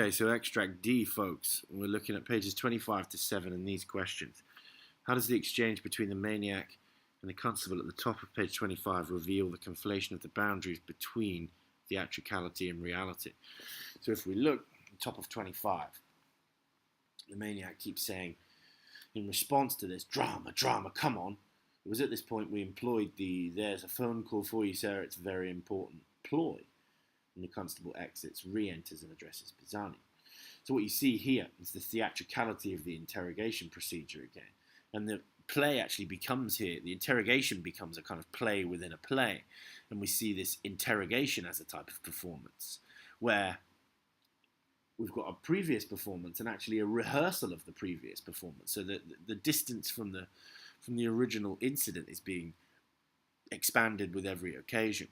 Okay, so extract D, folks. We're looking at pages 25 to 7 in these questions. How does the exchange between the maniac and the constable at the top of page 25 reveal the conflation of the boundaries between theatricality and reality? So if we look at the top of 25, the maniac keeps saying, in response to this, drama, drama, come on. It was at this point we employed the "there's a phone call for you, sir, it's very important" ploy. And the constable exits, re-enters and addresses Pisani. So what you see here is the theatricality of the interrogation procedure again. And the play actually becomes here, the interrogation becomes a kind of play within a play. And we see this interrogation as a type of performance, where we've got a previous performance and actually a rehearsal of the previous performance. So that the distance from the original incident is being expanded with every occasion.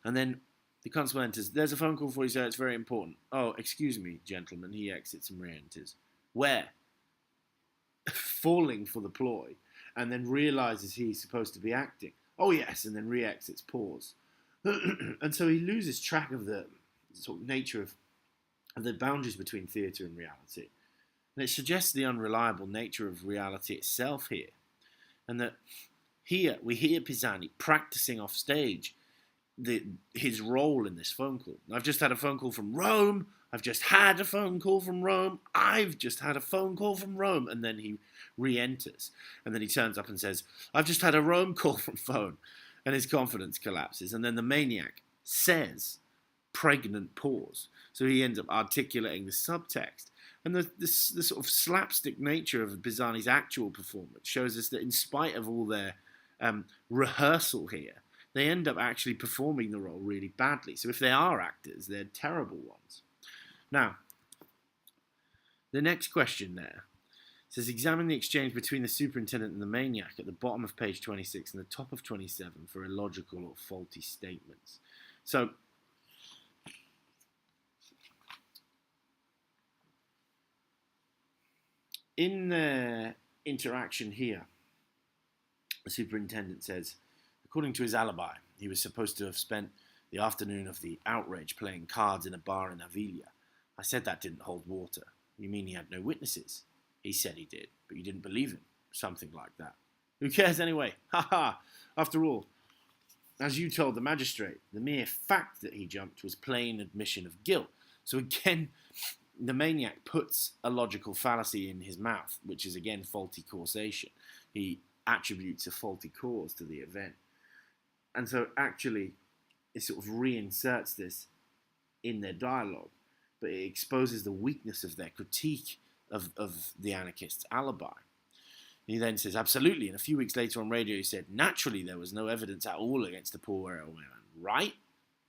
And then the constable enters. There's a phone call for you, sir. It's very important. Oh, excuse me, gentlemen. He exits and re-enters. Where? Falling for the ploy, and then realizes he's supposed to be acting. Oh, yes, and then re-exits, pause. And so he loses track of the sort of nature of the boundaries between theatre and reality. And it suggests the unreliable nature of reality itself here. And that here we hear Pisani practicing off stage his role in this phone call. I've just had a phone call from Rome. I've just had a phone call from Rome. I've just had a phone call from Rome. And then he re-enters. And then he turns up and says, I've just had a Rome call from phone. And his confidence collapses. And then the maniac says, pregnant pause. So he ends up articulating the subtext. And the sort of slapstick nature of Pisani's actual performance shows us that in spite of all their rehearsal here, they end up actually performing the role really badly. So if they are actors, they're terrible ones. Now, the next question there says, examine the exchange between the superintendent and the maniac at the bottom of page 26 and the top of 27 for illogical or faulty statements. So, in their interaction here, the superintendent says, according to his alibi, he was supposed to have spent the afternoon of the outrage playing cards in a bar in Avilia. I said that didn't hold water. You mean he had no witnesses? He said he did, but you didn't believe him. Something like that. Who cares anyway? Ha ha! After all, as you told the magistrate, the mere fact that he jumped was plain admission of guilt. So again, the maniac puts a logical fallacy in his mouth, which is again faulty causation. He attributes a faulty cause to the event. And so actually, it sort of reinserts this in their dialogue, but it exposes the weakness of their critique of the anarchists' alibi. He then says, absolutely, and a few weeks later on radio he said, naturally there was no evidence at all against the poor railwayman, right?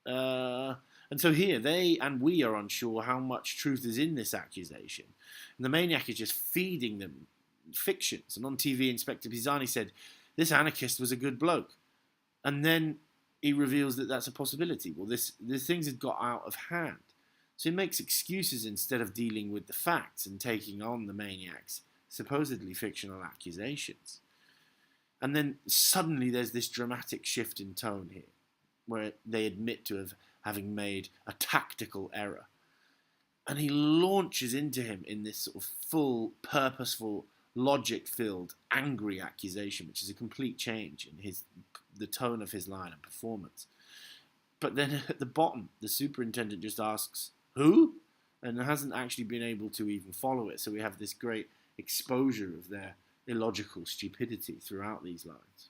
And so here, they and we are unsure how much truth is in this accusation. And the maniac is just feeding them fictions. And on TV, Inspector Pisani said, this anarchist was a good bloke. And then he reveals that that's a possibility. Well, the things had got out of hand. So he makes excuses instead of dealing with the facts and taking on the maniac's supposedly fictional accusations. And then suddenly there's this dramatic shift in tone here, where they admit to having made a tactical error. And he launches into him in this sort of full, purposeful, logic-filled, angry accusation, which is a complete change in the tone of his line and performance. But then at the bottom, the superintendent just asks, who? And hasn't actually been able to even follow it. So we have this great exposure of their illogical stupidity throughout these lines.